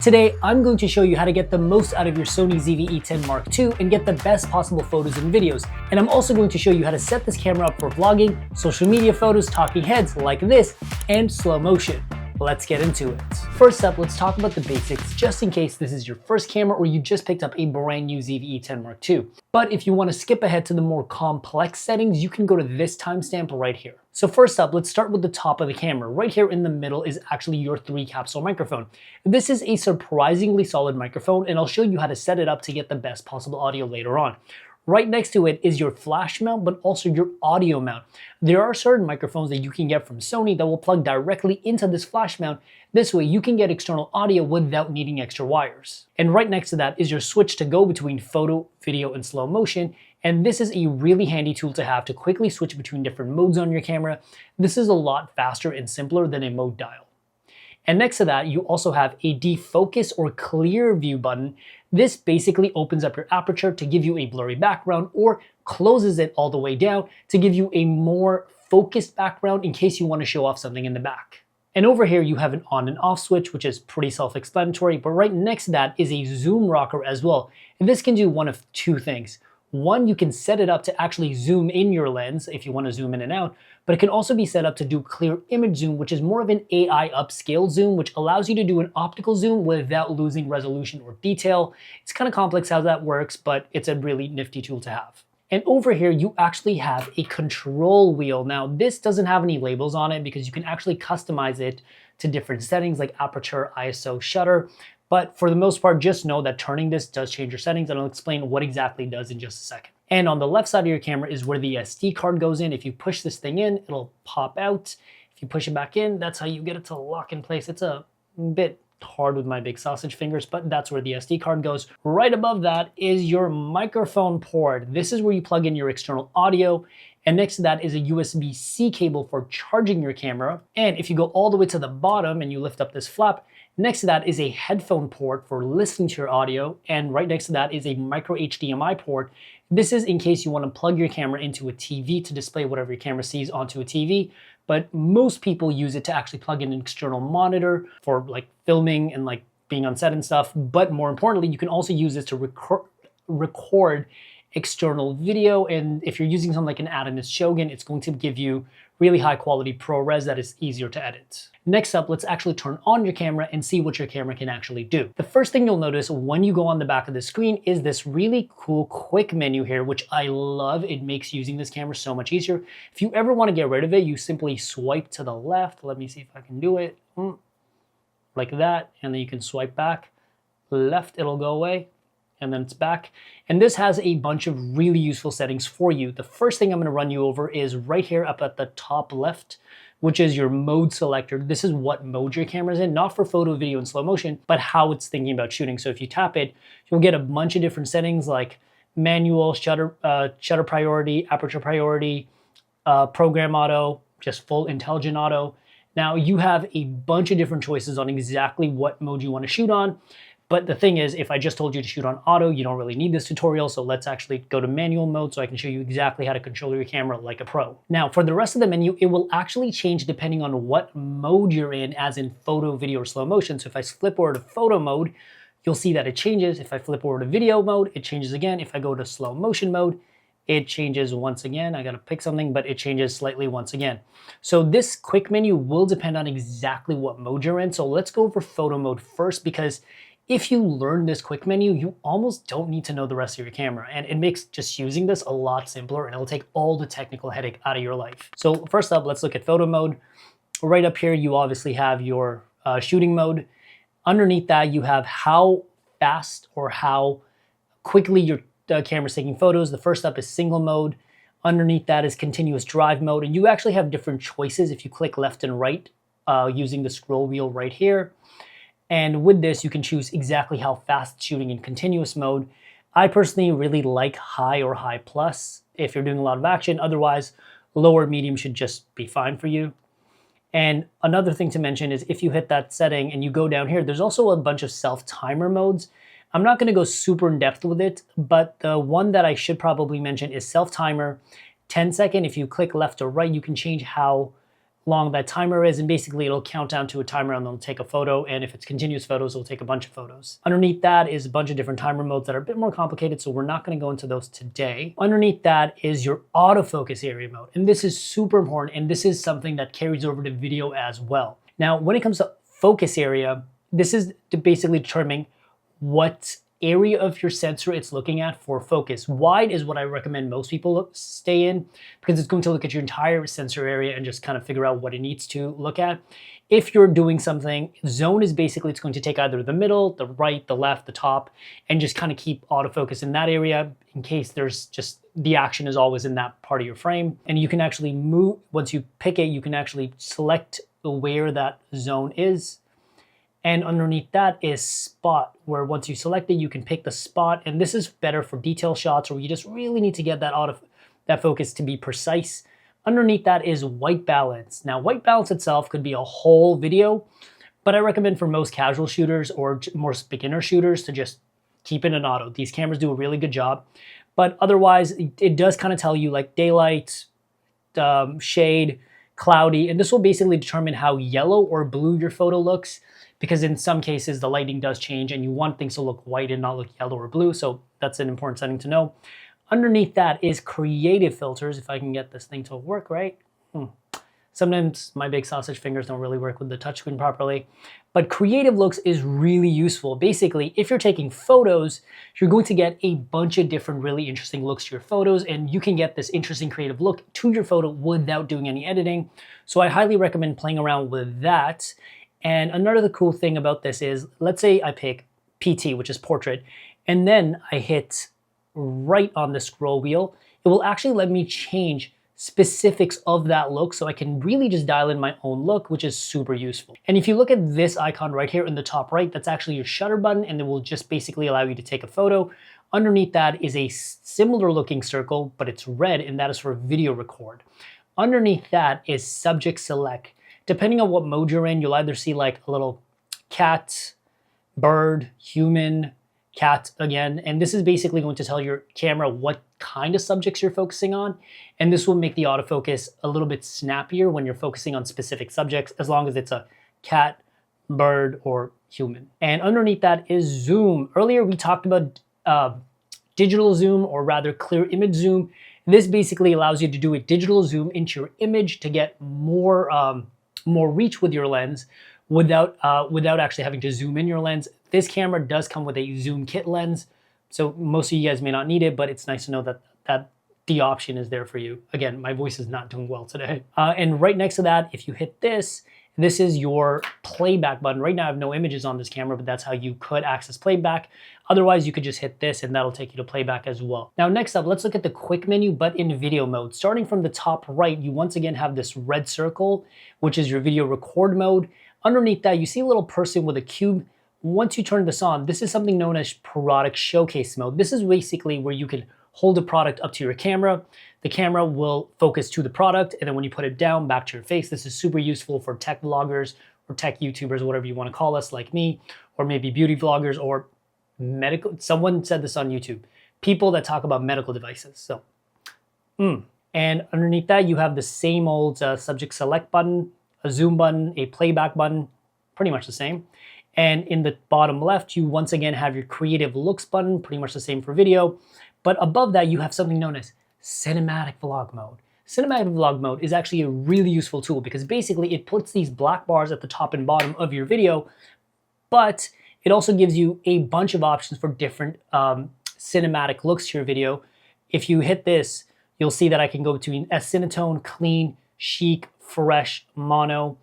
Today, I'm going to show you how to get the most out of your Sony E10 Mark II and get the best possible photos and videos. And I'm also going to show you how to set this camera up for vlogging, social media photos, talking heads like this, and slow motion. Let's get into it. First up, let's talk about the basics, just in case this is your first camera or you just picked up a brand new E10 Mark II. But if you want to skip ahead to the more complex settings, you can go to this timestamp right here. So first up, let's start with the top of the camera. Right here in the middle is actually your 3-capsule microphone. This is a surprisingly solid microphone, and I'll show you how to set it up to get the best possible audio later on. Right next to it is your flash mount, but also your audio mount. There are certain microphones that you can get from Sony that will plug directly into this flash mount. This way you can get external audio without needing extra wires. And right next to that is your switch to go between photo, video, and slow motion. And this is a really handy tool to have to quickly switch between different modes on your camera. This is a lot faster and simpler than a mode dial. And next to that, you also have a defocus or clear view button. This basically opens up your aperture to give you a blurry background or closes it all the way down to give you a more focused background in case you want to show off something in the back. And over here, you have an on and off switch, which is pretty self-explanatory, but right next to that is a zoom rocker as well. And this can do one of two things. One, you can set it up to actually zoom in your lens if you want to zoom in and out, but it can also be set up to do clear image zoom, which is more of an AI upscale zoom, which allows you to do an optical zoom without losing resolution or detail. It's kind of complex how that works, but it's a really nifty tool to have. And over here, you actually have a control wheel. Now, this doesn't have any labels on it because you can actually customize it to different settings like aperture, ISO, shutter. But for the most part, just know that turning this does change your settings, and I'll explain what exactly it does in just a second. And on the left side of your camera is where the SD card goes in. If you push this thing in, it'll pop out. If you push it back in, that's how you get it to lock in place. It's a bit hard with my big sausage fingers, but that's where the SD card goes. Right above that is your microphone port. This is where you plug in your external audio. And next to that is a USB-C cable for charging your camera. And if you go all the way to the bottom and you lift up this flap, next to that is a headphone port for listening to your audio. And right next to that is a micro HDMI port. This is in case you want to plug your camera into a TV to display whatever your camera sees onto a TV. But most people use it to actually plug in an external monitor for like filming and like being on set and stuff. But more importantly, you can also use this to record external video, and if you're using something like an Atomos Shogun, it's going to give you really high quality ProRes that is easier to edit. Next up, let's actually turn on your camera and see what your camera can actually do. The first thing you'll notice when you go on the back of the screen is this really cool quick menu here, which I love. It makes using this camera so much easier. If you ever want to get rid of it, you simply swipe to the left. Let me see if I can do it. Like that, and then you can swipe back. Left, it'll go away. And then it's back. And this has a bunch of really useful settings for you. The first thing I'm going to run you over is right here up at the top left, which is your mode selector. This is what mode your camera's in, not for photo, video, and slow motion, but how it's thinking about shooting. So if you tap it, you'll get a bunch of different settings like manual, shutter priority, aperture priority, program auto, just full intelligent auto. Now you have a bunch of different choices on exactly what mode you want to shoot on. But the thing is, if I just told you to shoot on auto, you don't really need this tutorial. So let's actually go to manual mode so I can show you exactly how to control your camera like a pro. Now, for the rest of the menu, it will actually change depending on what mode you're in, as in photo, video, or slow motion. So if I flip over to photo mode, you'll see that it changes. If I flip over to video mode, it changes again. If I go to slow motion mode, it changes once again. I gotta pick something, but it changes slightly once again. So this quick menu will depend on exactly what mode you're in. So let's go over photo mode first, because if you learn this quick menu, you almost don't need to know the rest of your camera. And it makes just using this a lot simpler, and it'll take all the technical headache out of your life. So first up, let's look at photo mode. Right up here, you obviously have your shooting mode. Underneath that, you have how fast or how quickly your camera's taking photos. The first up is single mode. Underneath that is continuous drive mode. And you actually have different choices if you click left and right using the scroll wheel right here. And with this, you can choose exactly how fast it's shooting in continuous mode. I personally really like high or high plus if you're doing a lot of action. Otherwise, lower medium should just be fine for you. And another thing to mention is if you hit that setting and you go down here, there's also a bunch of self-timer modes. I'm not going to go super in depth with it, but the one that I should probably mention is self-timer 10 second. If you click left or right, you can change how long that timer is, and basically it'll count down to a timer and it'll take a photo, and if it's continuous photos, it'll take a bunch of photos. Underneath that is a bunch of different timer modes that are a bit more complicated, so we're not gonna go into those today. Underneath that is your autofocus area mode, and this is super important, and this is something that carries over to video as well. Now, when it comes to focus area, this is to basically determine what area of your sensor it's looking at for focus. Wide is what I recommend most people stay in, because it's going to look at your entire sensor area and just kind of figure out what it needs to look at. If you're doing something, zone is basically, it's going to take either the middle, the right, the left, the top, and just kind of keep autofocus in that area in case there's just, the action is always in that part of your frame. And you can actually move, once you pick it, you can actually select where that zone is. And underneath that is spot, where once you select it, you can pick the spot. And this is better for detail shots where you just really need to get that focus to be precise. Underneath that is white balance. Now, white balance itself could be a whole video, but I recommend for most casual shooters or more beginner shooters to just keep it in auto. These cameras do a really good job, but otherwise it does kind of tell you like daylight, shade, cloudy, and this will basically determine how yellow or blue your photo looks, because in some cases the lighting does change and you want things to look white and not look yellow or blue, so that's an important setting to know. Underneath that is creative filters, if I can get this thing to work right. Sometimes my big sausage fingers don't really work with the touchscreen properly, but creative looks is really useful. Basically, if you're taking photos, you're going to get a bunch of different really interesting looks to your photos, and you can get this interesting creative look to your photo without doing any editing. So I highly recommend playing around with that. And another cool thing about this is, let's say I pick PT, which is portrait, and then I hit right on the scroll wheel, it will actually let me change specifics of that look, so I can really just dial in my own look, which is super useful. And if you look at this icon right here in the top right, that's actually your shutter button, and it will just basically allow you to take a photo. Underneath that is a similar looking circle, but it's red, and that is for video record. Underneath that is subject select. Depending on what mode you're in, you'll either see like a little cat, bird, human, cat again, and this is basically going to tell your camera what kind of subjects you're focusing on, and this will make the autofocus a little bit snappier when you're focusing on specific subjects, as long as it's a cat, bird, or human. And underneath that is zoom. Earlier we talked about digital zoom, or rather clear image zoom. This basically allows you to do a digital zoom into your image to get more reach with your lens without actually having to zoom in your lens. This camera does come with a zoom kit lens, so most of you guys may not need it, but it's nice to know that the option is there for you. Again, my voice is not doing well today. And right next to that, if you hit this, this is your playback button. Right now I have no images on this camera, but that's how you could access playback. Otherwise, you could just hit this and that'll take you to playback as well. Now, next up, let's look at the quick menu, but in video mode. Starting from the top right, you once again have this red circle, which is your video record mode. Underneath that, you see a little person with a cube. Once you turn this on, this is something known as product showcase mode. This is basically where you can hold a product up to your camera. The camera will focus to the product, and then when you put it down, back to your face. This is super useful for tech vloggers or tech YouTubers, whatever you want to call us, like me, or maybe beauty vloggers or medical. Someone said this on YouTube. People that talk about medical devices. So, and underneath that, you have the same old subject select button, a zoom button, a playback button, pretty much the same. And in the bottom left, you once again have your creative looks button, pretty much the same for video. But above that, you have something known as cinematic vlog mode. Cinematic vlog mode is actually a really useful tool because basically it puts these black bars at the top and bottom of your video, but it also gives you a bunch of options for different cinematic looks to your video. If you hit this, you'll see that I can go between a cinetone, clean, chic, fresh, mono.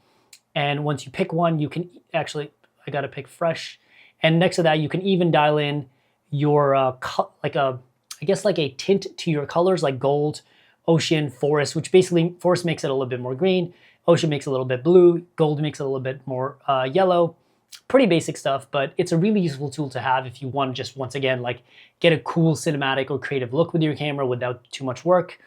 And once you pick one, you can actually, I gotta pick fresh. And next to that, you can even dial in your, I guess like a tint to your colors, like gold, ocean, forest, which basically, forest makes it a little bit more green, ocean makes it a little bit blue, gold makes it a little bit more yellow. Pretty basic stuff, but it's a really useful tool to have if you want to just, once again, like get a cool cinematic or creative look with your camera without too much work.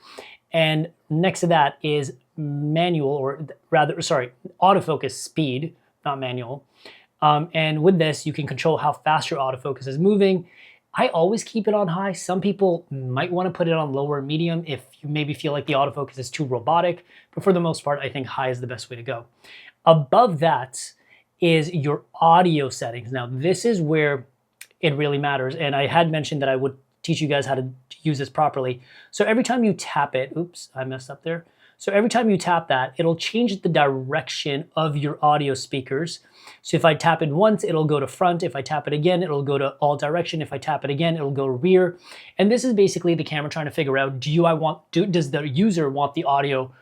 And next to that is manual, or rather, sorry, autofocus speed, not manual. And with this, you can control how fast your autofocus is moving. I always keep it on high. Some people might want to put it on low or medium if you maybe feel like the autofocus is too robotic, but for the most part, I think high is the best way to go. Above that is your audio settings. Now, this is where it really matters, and I had mentioned that I would teach you guys how to use this properly. So every time you tap it, oops, I messed up there. So every time you tap that, it'll change the direction of your audio speakers. So if I tap it once, it'll go to front. If I tap it again, it'll go to all direction. If I tap it again, it'll go to rear. And this is basically the camera trying to figure out, does the user want the audio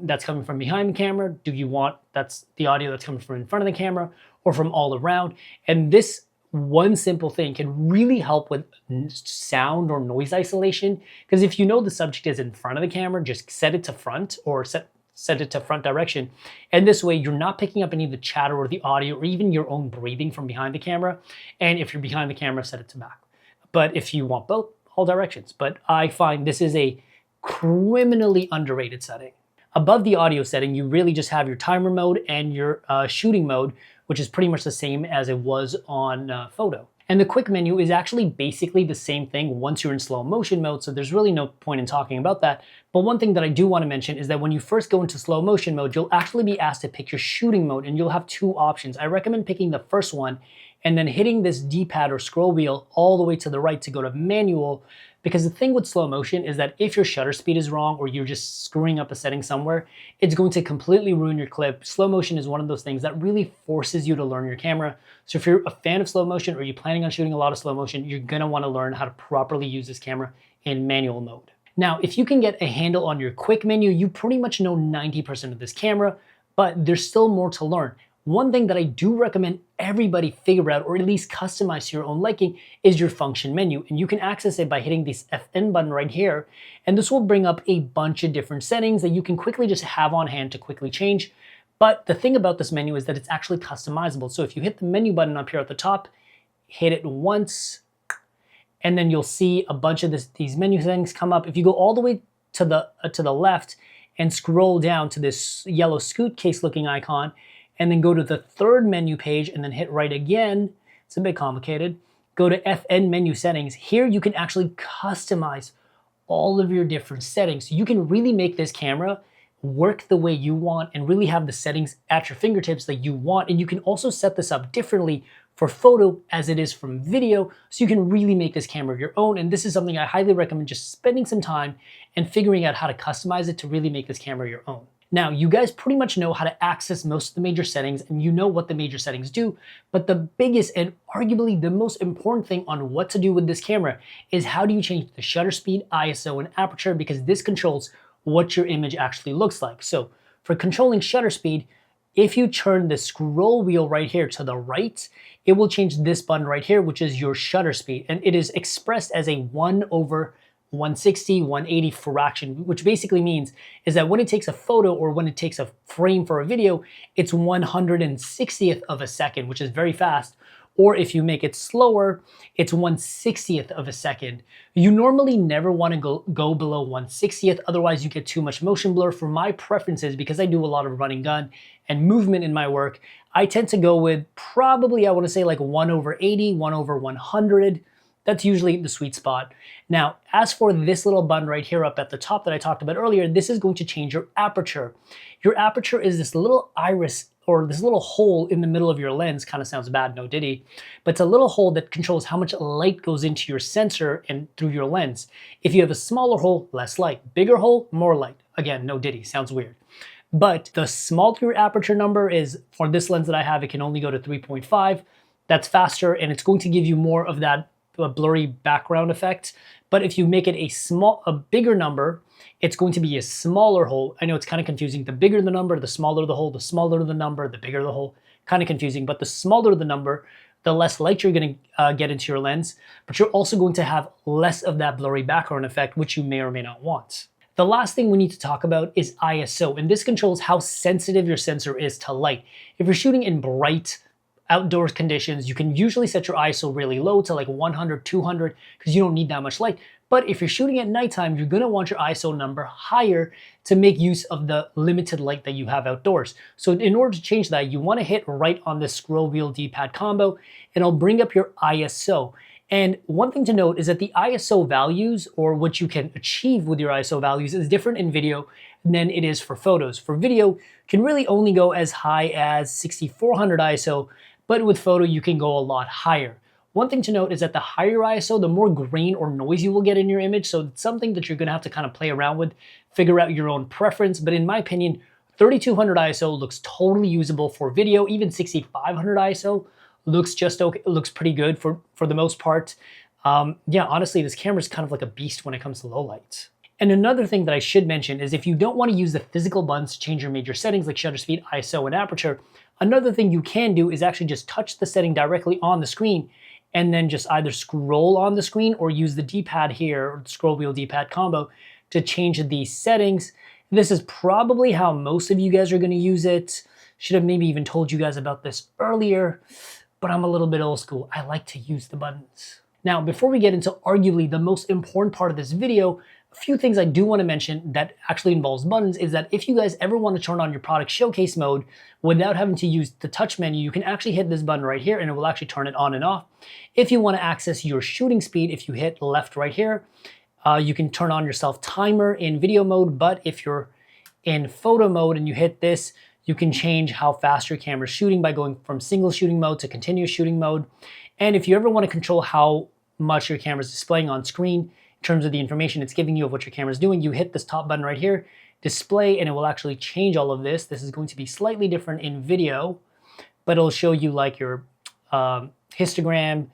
that's coming from behind the camera? Do you want that's the audio that's coming from in front of the camera or from all around? And this one simple thing can really help with sound or noise isolation, because if you know the subject is in front of the camera, just set it to front or set it to front direction, and this way you're not picking up any of the chatter or the audio or even your own breathing from behind the camera. And if you're behind the camera, set it to back. But if you want both, all directions. But I find this is a criminally underrated setting. Above the audio setting, you really just have your timer mode and your shooting mode, which is pretty much the same as it was on photo. And the quick menu is actually basically the same thing once you're in slow motion mode, so there's really no point in talking about that. But one thing that I do want to mention is that when you first go into slow motion mode, you'll actually be asked to pick your shooting mode, and you'll have two options. I recommend picking the first one and then hitting this D-pad or scroll wheel all the way to the right to go to manual, because the thing with slow motion is that if your shutter speed is wrong or you're just screwing up a setting somewhere, it's going to completely ruin your clip. Slow motion is one of those things that really forces you to learn your camera. So if you're a fan of slow motion or you're planning on shooting a lot of slow motion, you're gonna wanna learn how to properly use this camera in manual mode. Now, if you can get a handle on your quick menu, you pretty much know 90% of this camera, but there's still more to learn. One thing that I do recommend everybody figure out, or at least customize to your own liking, is your function menu. And you can access it by hitting this FN button right here. And this will bring up a bunch of different settings that you can quickly just have on hand to quickly change. But the thing about this menu is that it's actually customizable. So if you hit the menu button up here at the top, hit it once, and then you'll see a bunch of these menu settings come up. If you go all the way to the left and scroll down to this yellow suitcase looking icon, and then go to the third menu page and then hit right again, it's a bit complicated, go to FN menu settings. Here you can actually customize all of your different settings. So you can really make this camera work the way you want and really have the settings at your fingertips that you want. And you can also set this up differently for photo as it is from video, so you can really make this camera your own. And this is something I highly recommend just spending some time and figuring out how to customize it to really make this camera your own. Now, you guys pretty much know how to access most of the major settings, and you know what the major settings do, but the biggest and arguably the most important thing on what to do with this camera is how do you change the shutter speed, ISO, and aperture, because this controls what your image actually looks like. So for controlling shutter speed, if you turn the scroll wheel right here to the right, it will change this button right here, which is your shutter speed, and it is expressed as a 1/160, 180 fraction, which basically means is that when it takes a photo or when it takes a frame for a video, it's 160th of a second, which is very fast. Or if you make it slower, it's 1/60th of a second. You normally never want to go below 1/60th, otherwise you get too much motion blur. For my preferences, because I do a lot of running gun and movement in my work, I tend to go with probably, I want to say like 1/80, 1/100. That's usually the sweet spot. Now, as for this little button right here up at the top that I talked about earlier, this is going to change your aperture. Your aperture is this little iris, or this little hole in the middle of your lens. Kind of sounds bad, no diddy, but it's a little hole that controls how much light goes into your sensor and through your lens. If you have a smaller hole, less light. Bigger hole, more light. Again, no diddy, sounds weird. But the smaller your aperture number is, for this lens that I have, it can only go to 3.5. That's faster, and it's going to give you more of that blurry background effect. But if you make it a bigger number, it's going to be a smaller hole. I know it's kind of confusing. The bigger the number, the smaller the hole, the smaller the number, the bigger the hole. Kind of confusing, but the smaller the number, the less light you're going to get into your lens, but you're also going to have less of that blurry background effect, which you may or may not want. The last thing we need to talk about is ISO, and this controls how sensitive your sensor is to light. If you're shooting in bright outdoors conditions, you can usually set your ISO really low to like 100, 200, because you don't need that much light. But if you're shooting at nighttime, you're gonna want your ISO number higher to make use of the limited light that you have outdoors. So in order to change that, you wanna hit right on this scroll wheel D-pad combo, and it'll bring up your ISO. And one thing to note is that the ISO values, or what you can achieve with your ISO values, is different in video than it is for photos. For video, you can really only go as high as 6400 ISO, but with photo, you can go a lot higher. One thing to note is that the higher ISO, the more grain or noise you will get in your image, so it's something that you're gonna have to kind of play around with, figure out your own preference, but in my opinion, 3200 ISO looks totally usable for video. Even 6500 ISO looks just okay, looks pretty good for the most part. Yeah, honestly, this camera is kind of like a beast when it comes to low lights. And another thing that I should mention is if you don't want to use the physical buttons to change your major settings like shutter speed, ISO, and aperture, another thing you can do is actually just touch the setting directly on the screen and then just either scroll on the screen or use the D-pad here, or the scroll wheel D-pad combo, to change the settings. This is probably how most of you guys are going to use it. Should have maybe even told you guys about this earlier, but I'm a little bit old school. I like to use the buttons. Now, before we get into arguably the most important part of this video, a few things I do want to mention that actually involves buttons is that if you guys ever want to turn on your product showcase mode without having to use the touch menu, you can actually hit this button right here and it will actually turn it on and off. If you want to access your shooting speed, if you hit left right here, you can turn on your self timer in video mode, but if you're in photo mode and you hit this, you can change how fast your camera is shooting by going from single shooting mode to continuous shooting mode. And if you ever want to control how much your camera is displaying on screen in terms of the information it's giving you of what your camera is doing, you hit this top button right here, display, and it will actually change all of this. This is going to be slightly different in video, but it'll show you like your histogram,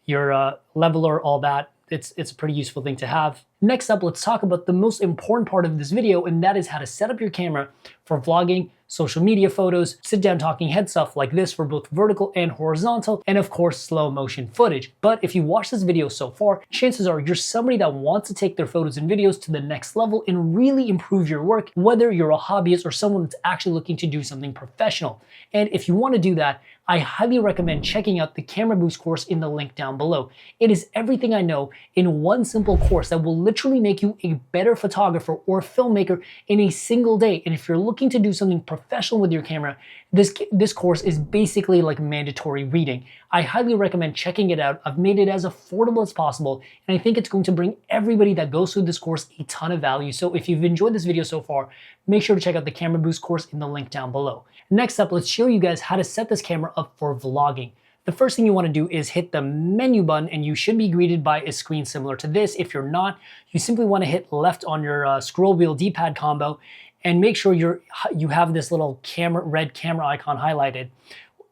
your leveler, all that. It's a pretty useful thing to have. Next up, let's talk about the most important part of this video, and that is how to set up your camera for vlogging, social media photos, sit down talking head stuff like this for both vertical and horizontal, and of course slow motion footage. But if you watch this video so far, chances are you're somebody that wants to take their photos and videos to the next level and really improve your work, whether you're a hobbyist or someone that's actually looking to do something professional. And if you want to do that, I highly recommend checking out the Camera Boost course in the link down below. It is everything I know in one simple course that will literally make you a better photographer or filmmaker in a single day. And if you're looking to do something professional with your camera, this course is basically like mandatory reading. I highly recommend checking it out. I've made it as affordable as possible, and I think it's going to bring everybody that goes through this course a ton of value. So if you've enjoyed this video so far, make sure to check out the Camera Boost course in the link down below. Next up, let's show you guys how to set this camera up for vlogging. The first thing you want to do is hit the menu button, and you should be greeted by a screen similar to this. If you're not, you simply want to hit left on your scroll wheel D-pad combo and make sure you have this little red camera icon highlighted.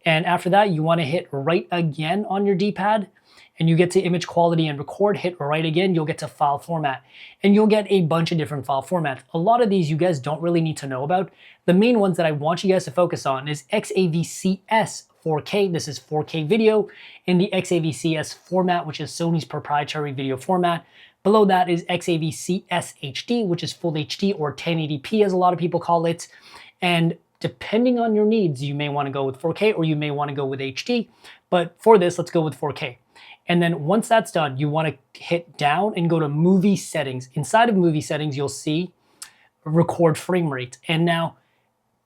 And after that, you want to hit right again on your D-pad, and you get to image quality and record. Hit right again, you'll get to file format, and you'll get a bunch of different file formats. A lot of these you guys don't really need to know about. The main ones that I want you guys to focus on is XAVCS 4K. This is 4K video in the XAVCS format, which is Sony's proprietary video format. Below that is XAVCS HD, which is full HD or 1080p as a lot of people call it. And depending on your needs, you may want to go with 4K or you may want to go with HD. But for this, let's go with 4K. And then once that's done, you want to hit down and go to movie settings. Inside of movie settings, you'll see record frame rate. And now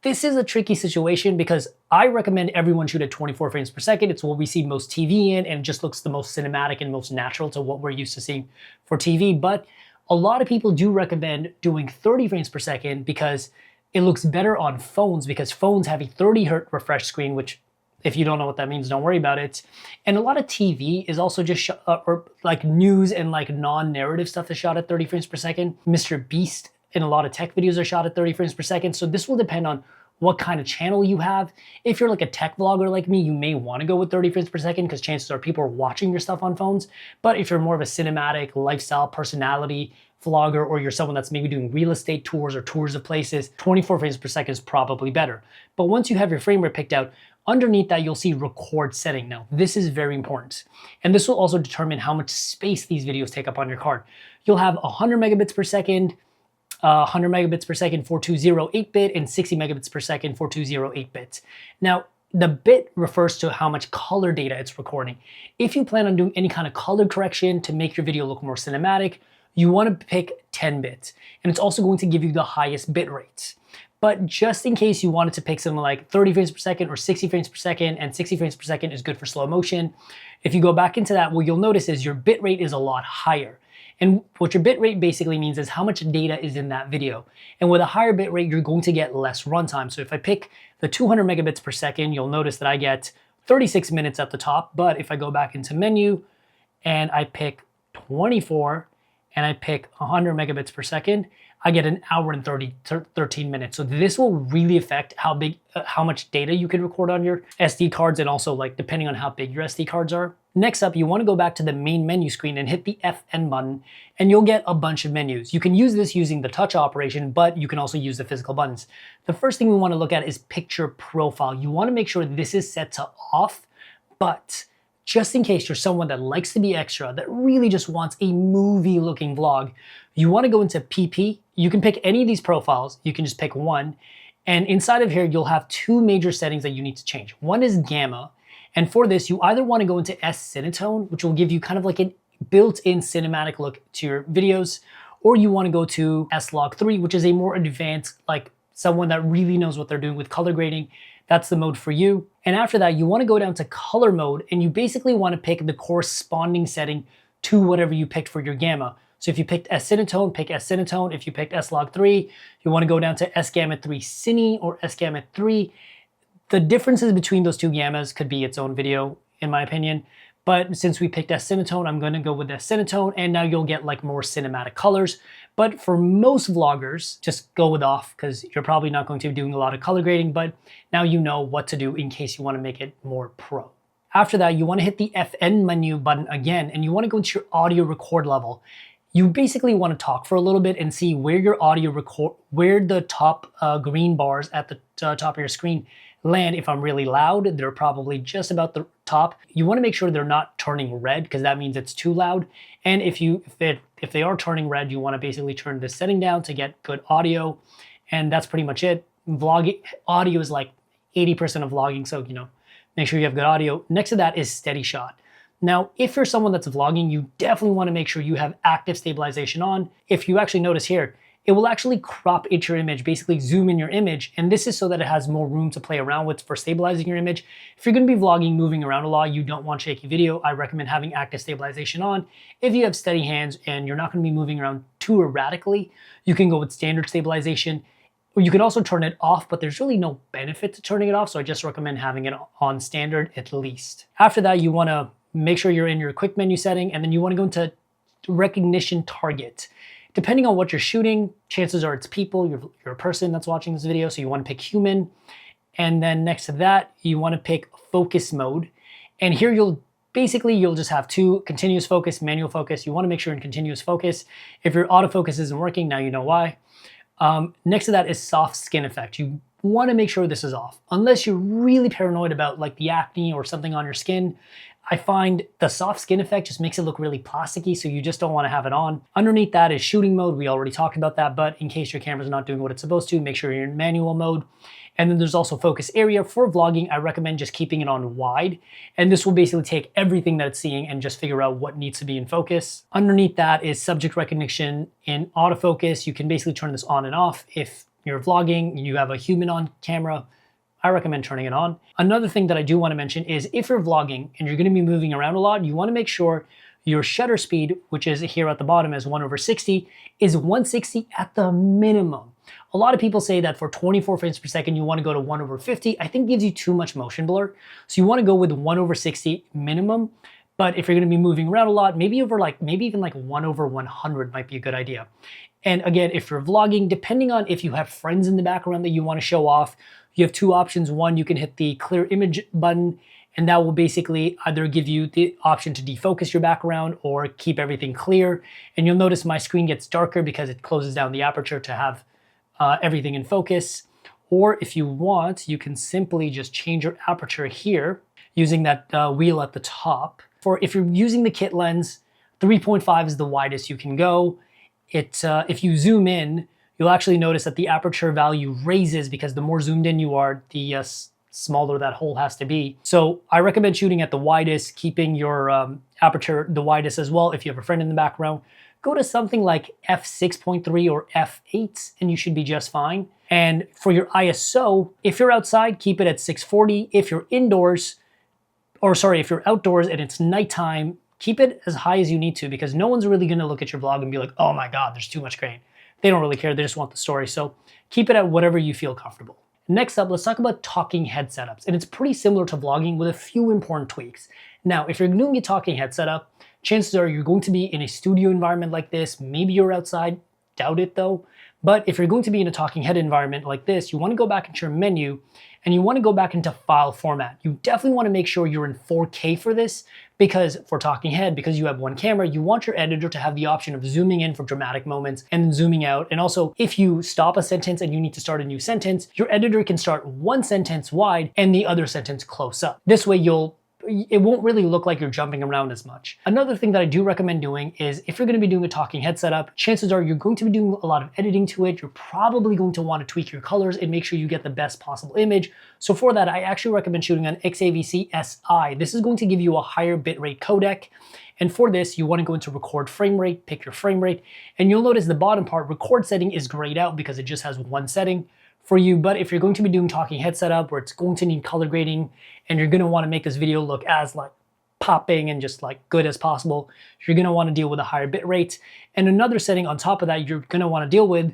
this is a tricky situation because I recommend everyone shoot at 24 frames per second. It's what we see most TV in, and it just looks the most cinematic and most natural to what we're used to seeing for TV. But a lot of people do recommend doing 30 frames per second because it looks better on phones, because phones have a 30 Hz refresh screen, which if you don't know what that means, don't worry about it. And a lot of TV is also just or like news and like non-narrative stuff is shot at 30 frames per second. Mr. Beast and a lot of tech videos are shot at 30 frames per second. So this will depend on what kind of channel you have. If you're like a tech vlogger like me, you may want to go with 30 frames per second because chances are people are watching your stuff on phones. But if you're more of a cinematic, lifestyle, personality vlogger, or you're someone that's maybe doing real estate tours or tours of places, 24 frames per second is probably better. But once you have your frame rate picked out, underneath that you'll see record setting. Now, this is very important. And this will also determine how much space these videos take up on your card. You'll have 100 megabits per second, 100 megabits per second 420 8-bit, and 60 megabits per second 420 8-bit. Now, the bit refers to how much color data it's recording. If you plan on doing any kind of color correction to make your video look more cinematic, you want to pick 10 bits. And it's also going to give you the highest bit rates. But just in case you wanted to pick something like 30 frames per second or 60 frames per second, and 60 frames per second is good for slow motion, if you go back into that, what you'll notice is your bitrate is a lot higher. And what your bitrate basically means is how much data is in that video. And with a higher bitrate, you're going to get less runtime. So if I pick the 200 megabits per second, you'll notice that I get 36 minutes at the top. But if I go back into menu and I pick 24 and I pick 100 megabits per second, I get an hour and 13 minutes. So this will really affect how much data you can record on your SD cards, and also like depending on how big your SD cards are. Next up, you want to go back to the main menu screen and hit the FN button, and you'll get a bunch of menus. You can use this using the touch operation, but you can also use the physical buttons. The first thing we want to look at is picture profile. You want to make sure this is set to off, but just in case you're someone that likes to be extra, that really just wants a movie looking vlog, you want to go into PP. You can pick any of these profiles. You can just pick one. And inside of here, you'll have two major settings that you need to change. One is gamma. And for this, you either want to go into S-Cinetone, which will give you kind of like a built-in cinematic look to your videos, or you want to go to S-Log3, which is a more advanced, like someone that really knows what they're doing with color grading. That's the mode for you. And after that, you want to go down to color mode, and you basically want to pick the corresponding setting to whatever you picked for your gamma. So if you picked S-Cinetone, pick S-Cinetone. If you picked S-Log3, you want to go down to S-Gamma3 Cine or S-Gamma3. The differences between those two gammas could be its own video, in my opinion. But since we picked S-Cinetone, I'm going to go with S-Cinetone, and now you'll get like more cinematic colors. But for most vloggers, just go with off, because you're probably not going to be doing a lot of color grading, but now you know what to do in case you want to make it more pro. After that, you want to hit the FN menu button again, and you want to go into your audio record level. You basically want to talk for a little bit and see where your audio record, where the top green bars at the top of your screen land. If I'm really loud, they're probably just about the top. You want to make sure they're not turning red, because that means it's too loud. And if they are turning red, you want to basically turn this setting down to get good audio. And that's pretty much it. Vlogging audio is like 80% of vlogging, so make sure you have good audio. Next to that is steady shot. Now, if you're someone that's vlogging, you definitely want to make sure you have active stabilization on. If you actually notice here, it will actually crop into your image, basically zoom in your image. And this is so that it has more room to play around with for stabilizing your image. If you're going to be vlogging, moving around a lot, you don't want shaky video, I recommend having active stabilization on. If you have steady hands and you're not going to be moving around too erratically, you can go with standard stabilization. Or you can also turn it off, but there's really no benefit to turning it off. So I just recommend having it on standard at least. After that, you want to make sure you're in your quick menu setting, and then you want to go into recognition target. Depending on what you're shooting, chances are it's people, you're a person that's watching this video, so you want to pick human. And then next to that, you want to pick focus mode. And here you'll just have two: continuous focus, manual focus. You want to make sure in continuous focus. If your autofocus isn't working, now you know why. Next to that is soft skin effect. You want to make sure this is off. Unless you're really paranoid about like the acne or something on your skin, I find the soft skin effect just makes it look really plasticky, so you just don't want to have it on. Underneath that is shooting mode. We already talked about that, but in case your camera's not doing what it's supposed to, make sure you're in manual mode. And then there's also focus area. For vlogging, I recommend just keeping it on wide, and this will basically take everything that it's seeing and just figure out what needs to be in focus. Underneath that is subject recognition in autofocus. You can basically turn this on and off. If you're vlogging and you have a human on camera, I recommend turning it on. Another thing that I do want to mention is if you're vlogging and you're going to be moving around a lot, you want to make sure your shutter speed, which is here at the bottom as 1/60, is 160 at the minimum. A lot of people say that for 24 frames per second, you want to go to 1/50. I think gives you too much motion blur. So you want to go with 1/60 minimum. But if you're going to be moving around a lot, maybe even like 1/100 might be a good idea. And again, if you're vlogging, depending on if you have friends in the background that you want to show off, you have two options. One, you can hit the clear image button, and that will basically either give you the option to defocus your background or keep everything clear. And you'll notice my screen gets darker because it closes down the aperture to have everything in focus. Or if you want, you can simply just change your aperture here using that wheel at the top. If you're using the kit lens, 3.5 is the widest you can go. If you zoom in, you'll actually notice that the aperture value raises because the more zoomed in you are, the smaller that hole has to be. So I recommend shooting at the widest, keeping your aperture the widest as well if you have a friend in the background. go to something like f6.3 or f8 and you should be just fine. And for your ISO, if you're outside, keep it at 640. If you're indoors, if you're outdoors and it's nighttime, keep it as high as you need to, because no one's really gonna look at your vlog and be like, oh my God, there's too much grain. They don't really care, they just want the story. So keep it at whatever you feel comfortable. Next up, let's talk about talking head setups. And it's pretty similar to vlogging with a few important tweaks. Now, if you're doing a talking head setup, chances are you're going to be in a studio environment like this. Maybe you're outside, doubt it though. But if you're going to be in a talking head environment like this, you wanna go back into your menu and you wanna go back into file format. You definitely wanna make sure you're in 4K for this, because for talking head, because you have one camera, you want your editor to have the option of zooming in for dramatic moments and then zooming out. And also, if you stop a sentence and you need to start a new sentence, your editor can start one sentence wide and the other sentence close up. This way it won't really look like you're jumping around as much. Another thing that I do recommend doing is, if you're gonna be doing a talking head setup, chances are you're going to be doing a lot of editing to it. You're probably going to want to tweak your colors and make sure you get the best possible image. So for that, I actually recommend shooting on XAVC SI. This is going to give you a higher bitrate codec. And for this, you wanna go into record frame rate, pick your frame rate, and you'll notice the bottom part, record setting, is grayed out because it just has one setting for you. But if you're going to be doing talking head setup where it's going to need color grading and you're gonna wanna make this video look as like popping and just like good as possible, you're gonna wanna deal with a higher bit rate. And another setting on top of that you're gonna wanna deal with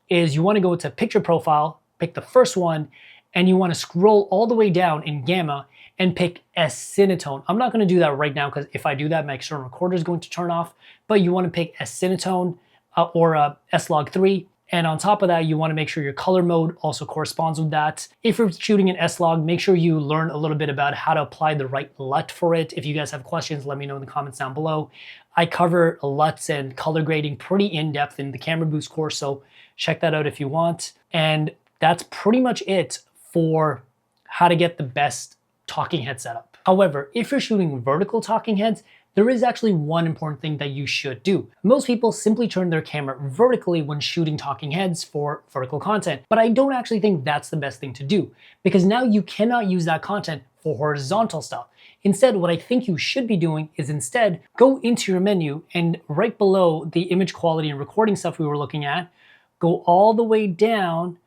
is you wanna go to picture profile, pick the first one, and you wanna scroll all the way down in gamma and pick S-Cinetone. I'm not gonna do that right now because if I do that, my external recorder is going to turn off, but you wanna pick S-Cinetone or S-Log3. And on top of that, you wanna make sure your color mode also corresponds with that. If you're shooting an S-Log, make sure you learn a little bit about how to apply the right LUT for it. If you guys have questions, let me know in the comments down below. I cover LUTs and color grading pretty in-depth in the Camera Boost course, so check that out if you want. And that's pretty much it for how to get the best talking head setup. However, if you're shooting vertical talking heads, there is actually one important thing that you should do. Most people simply turn their camera vertically when shooting talking heads for vertical content, but I don't actually think that's the best thing to do, because now you cannot use that content for horizontal stuff. Instead, what I think you should be doing is instead go into your menu and right below the image quality and recording stuff we were looking at, go all the way down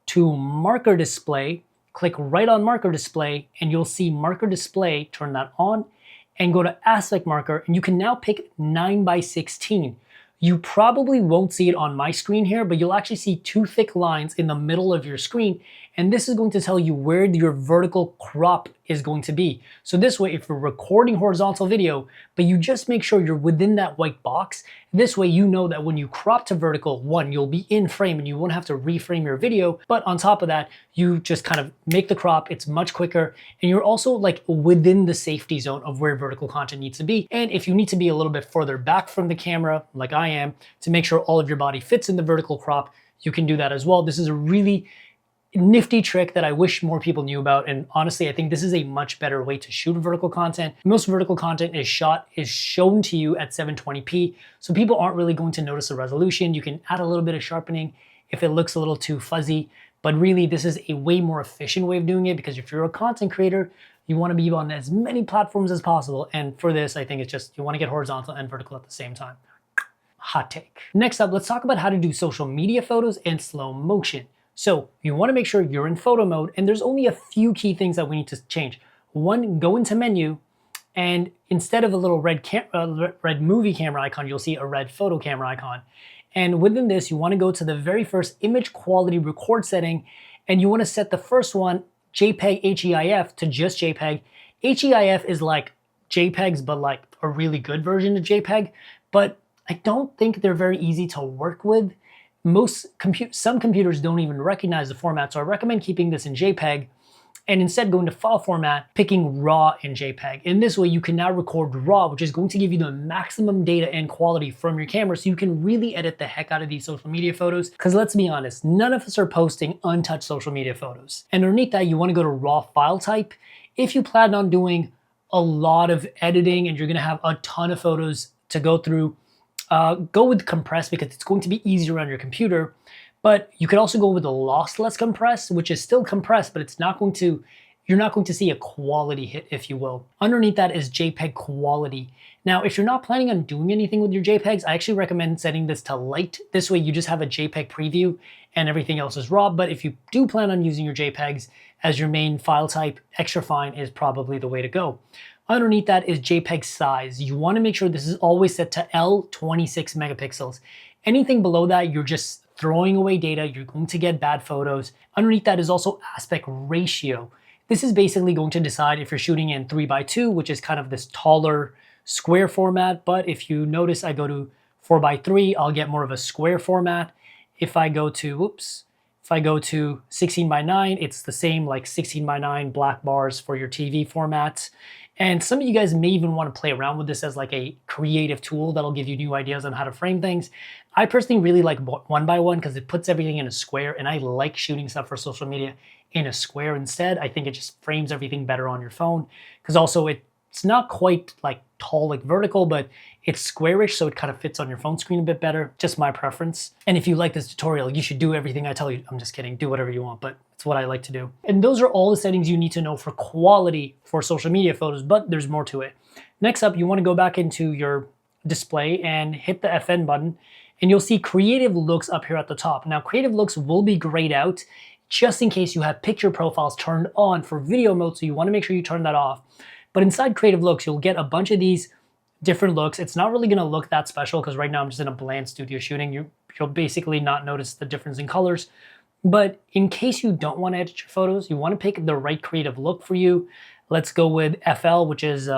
to marker display, click right on marker display, and you'll see marker display, turn that on, and go to aspect marker, and you can now pick 9:16. You probably won't see it on my screen here, but you'll actually see two thick lines in the middle of your screen, and this is going to tell you where your vertical crop is going to be. So this way, if you're recording horizontal video, but you just make sure you're within that white box, this way you know that when you crop to vertical, one, you'll be in frame and you won't have to reframe your video, but on top of that, you just kind of make the crop, it's much quicker, and you're also like within the safety zone of where vertical content needs to be. And if you need to be a little bit further back from the camera, like I am, to make sure all of your body fits in the vertical crop, you can do that as well. This is a really nifty trick that I wish more people knew about, and honestly I think this is a much better way to shoot vertical content. Most vertical content is shown to you at 720p, so people aren't really going to notice the resolution. You can add a little bit of sharpening if it looks a little too fuzzy, but really this is a way more efficient way of doing it, because if you're a content creator, you want to be on as many platforms as possible, and for this I think it's just you want to get horizontal and vertical at the same time. Hot take. Next up, let's talk about how to do social media photos in slow motion. So you want to make sure you're in photo mode, and there's only a few key things that we need to change. One, go into menu, and instead of a little red movie camera icon, you'll see a red photo camera icon. And within this, you want to go to the very first image quality record setting, and you want to set the first one, JPEG HEIF, to just JPEG. HEIF is like JPEGs, but like a really good version of JPEG, but I don't think they're very easy to work with. Some computers don't even recognize the format, so I recommend keeping this in JPEG and instead going to file format, picking RAW in JPEG. In this way, you can now record RAW, which is going to give you the maximum data and quality from your camera, so you can really edit the heck out of these social media photos. Because let's be honest, none of us are posting untouched social media photos. And underneath that, you want to go to RAW file type. If you plan on doing a lot of editing and you're going to have a ton of photos to go through, go with compress because it's going to be easier on your computer. But you could also go with the lossless compress, which is still compressed, but it's not going to, you're not going to see a quality hit, if you will. Underneath that is JPEG quality. Now, if you're not planning on doing anything with your JPEGs, I actually recommend setting this to light. This way you just have a JPEG preview and everything else is raw. But if you do plan on using your JPEGs as your main file type, extra fine is probably the way to go. Underneath that is JPEG size. You want to make sure this is always set to L26 megapixels. Anything below that, you're just throwing away data. You're going to get bad photos. Underneath that is also aspect ratio. This is basically going to decide if you're shooting in 3:2, which is kind of this taller square format. But if you notice, I go to 4:3, I'll get more of a square format. If I go to, if I go to 16:9, it's the same, like 16:9 black bars for your TV formats. And some of you guys may even want to play around with this as like a creative tool that'll give you new ideas on how to frame things. I personally really like 1:1 because it puts everything in a square, and I like shooting stuff for social media in a square instead. I think it just frames everything better on your phone, because also it's not quite like tall like vertical, but it's squarish, so it kind of fits on your phone screen a bit better. Just my preference. And if you like this tutorial, you should do everything I tell you. I'm just kidding, do whatever you want, but it's what I like to do. And those are all the settings you need to know for quality for social media photos, but there's more to it. Next up, you want to go back into your display and hit the FN button, and you'll see creative looks up here at the top. Now, creative looks will be grayed out just in case you have picture profiles turned on for video mode, so you want to make sure you turn that off. But inside creative looks, you'll get a bunch of these different looks. It's not really going to look that special because right now I'm just in a bland studio shooting. You'll basically not notice the difference in colors. But in case you don't want to edit your photos, you want to pick the right creative look for you. Let's go with FL, which is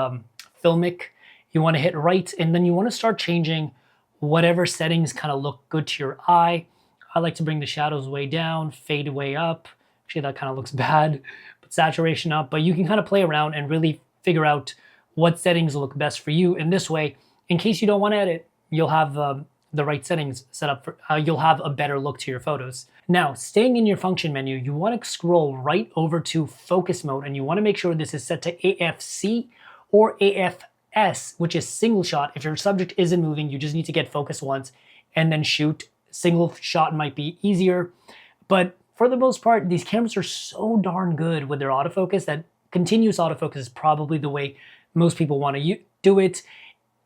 filmic. You want to hit right, and then you want to start changing whatever settings kind of look good to your eye. I like to bring the shadows way down, fade way up. Actually, that kind of looks bad, but saturation up. But you can kind of play around and really figure out what settings look best for you. And this way, in case you don't want to edit, you'll have the right settings set up for, you'll have a better look to your photos. Now, staying in your function menu, you want to scroll right over to focus mode, and you want to make sure this is set to AFC or AFS, which is single shot. If your subject isn't moving, you just need to get focus once and then shoot. Single shot might be easier, but for the most part, these cameras are so darn good with their autofocus that continuous autofocus is probably the way most people want to do it.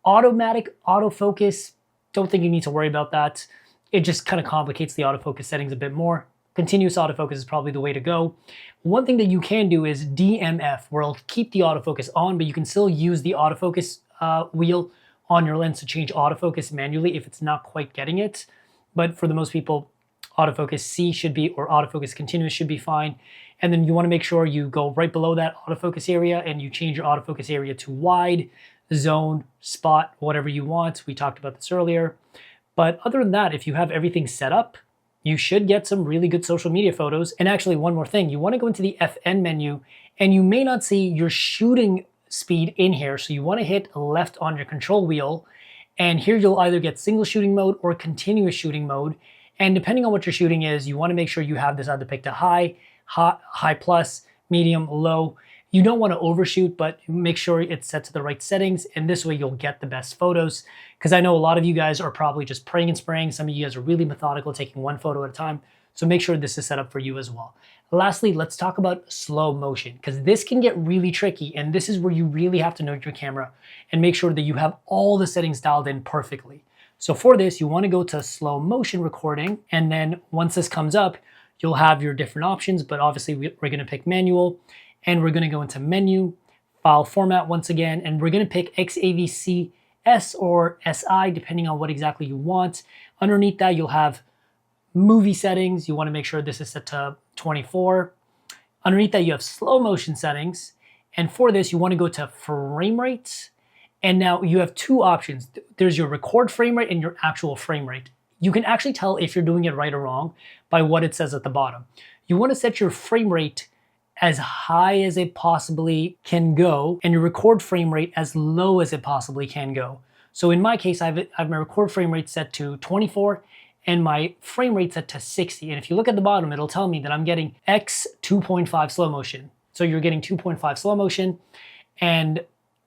Automatic autofocus, don't think you need to worry about that. It just kind of complicates the autofocus settings a bit more. Continuous autofocus is probably the way to go. One thing that you can do is DMF, where it'll keep the autofocus on, but you can still use the autofocus wheel on your lens to change autofocus manually if it's not quite getting it. But for the most people, autofocus C should be, or autofocus continuous should be fine. And then you want to make sure you go right below that autofocus area and you change your autofocus area to wide, zone, spot, whatever you want. We talked about this earlier. But other than that, if you have everything set up, you should get some really good social media photos. And actually, one more thing, you want to go into the FN menu, and you may not see your shooting speed in here. So you want to hit left on your control wheel. And here you'll either get single shooting mode or continuous shooting mode. And depending on what your shooting is, you want to make sure you have this either picked to high plus, medium, low. You don't want to overshoot, but make sure it's set to the right settings. And this way you'll get the best photos. Because I know a lot of you guys are probably just praying and spraying. Some of you guys are really methodical, taking one photo at a time. So make sure this is set up for you as well. Lastly, let's talk about slow motion, because this can get really tricky, and this is where you really have to know your camera and make sure that you have all the settings dialed in perfectly. So for this, you want to go to slow motion recording, and then once this comes up, you'll have your different options, but obviously we're going to pick manual, and we're going to go into menu, file format once again, and we're going to pick XAVC S or SI, depending on what exactly you want. Underneath that, you'll have movie settings. You want to make sure this is set to 24. Underneath that, you have slow motion settings. And for this, you want to go to frame rates. And now you have two options. There's your record frame rate and your actual frame rate. You can actually tell if you're doing it right or wrong by what it says at the bottom. You want to set your frame rate as high as it possibly can go, and your record frame rate as low as it possibly can go. So in my case, I have my record frame rate set to 24 and my frame rate set to 60. And if you look at the bottom, it'll tell me that I'm getting X 2.5 slow motion. So you're getting 2.5 slow motion. And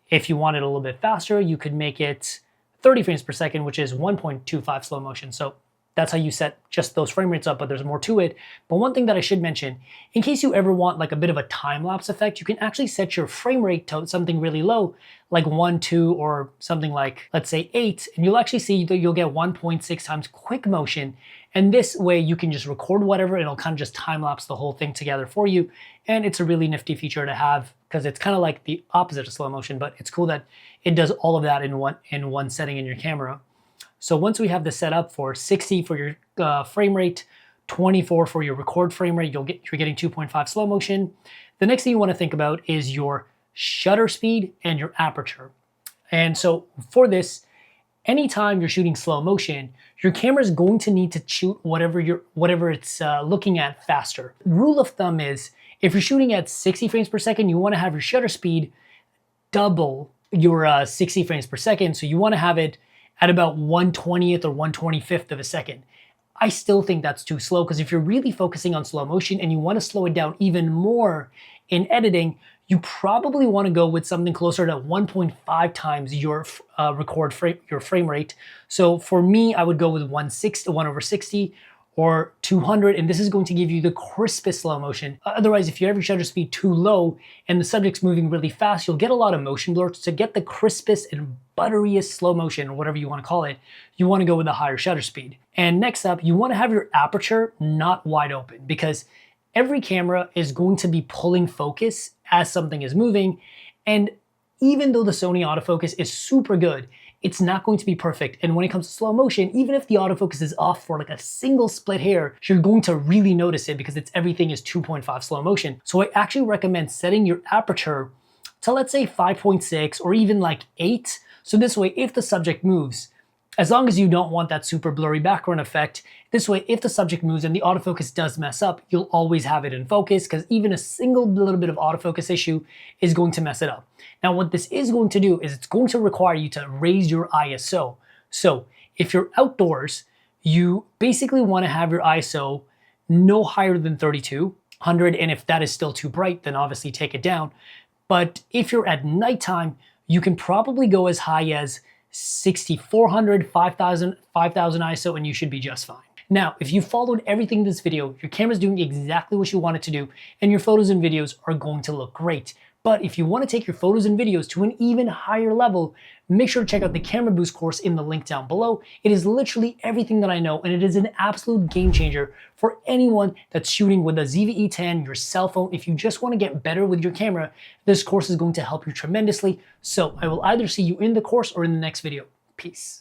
if you want it a little bit faster, you could make it 30 frames per second, which is 1.25 slow motion. So that's how you set just those frame rates up, but there's more to it. But one thing that I should mention, in case you ever want like a bit of a time-lapse effect, you can actually set your frame rate to something really low, like 1, 2, or something like, let's say 8, and you'll actually see that you'll get 1.6 times quick motion. And this way you can just record whatever, and it'll kind of just time-lapse the whole thing together for you. And it's a really nifty feature to have because it's kind of like the opposite of slow motion, but it's cool that it does all of that in one setting in your camera. So once we have this set up for 60 for your frame rate, 24 for your record frame rate, you're getting 2.5 slow motion. The next thing you want to think about is your shutter speed and your aperture. And so for this, anytime you're shooting slow motion, your camera is going to need to shoot whatever it's looking at faster. Rule of thumb is, if you're shooting at 60 frames per second, you want to have your shutter speed double your 60 frames per second. So you want to have it at about 1/20th or 1/25th of a second. I still think that's too slow, because if you're really focusing on slow motion and you want to slow it down even more in editing, you probably want to go with something closer to 1.5 times your frame rate. So for me, I would go with 1/60 or 200, and this is going to give you the crispest slow motion. Otherwise, if you have your shutter speed too low and the subject's moving really fast, you'll get a lot of motion blur. To get the crispest and butteriest slow motion, or whatever you want to call it, you want to go with a higher shutter speed. And next up, you want to have your aperture not wide open, because every camera is going to be pulling focus as something is moving. And even though the Sony autofocus is super good, it's not going to be perfect. And when it comes to slow motion, even if the autofocus is off for like a single split hair, you're going to really notice it because everything is 2.5 slow motion. So I actually recommend setting your aperture to, let's say, 5.6 or even like 8. So this way, if the subject moves, as long as you don't want that super blurry background effect, this way, if the subject moves and the autofocus does mess up, you'll always have it in focus, because even a single little bit of autofocus issue is going to mess it up. Now, what this is going to do is it's going to require you to raise your ISO. So if you're outdoors, you basically want to have your ISO no higher than 3200, and if that is still too bright, then obviously take it down. But if you're at nighttime, you can probably go as high as 6400, 5000 ISO, and you should be just fine. Now, if you followed everything in this video, your camera's doing exactly what you want it to do, and your photos and videos are going to look great. But if you want to take your photos and videos to an even higher level, make sure to check out the Camera Boost course in the link down below. It is literally everything that I know, and it is an absolute game changer for anyone that's shooting with a ZV-E10, your cell phone. If you just want to get better with your camera, this course is going to help you tremendously. So I will either see you in the course or in the next video. Peace.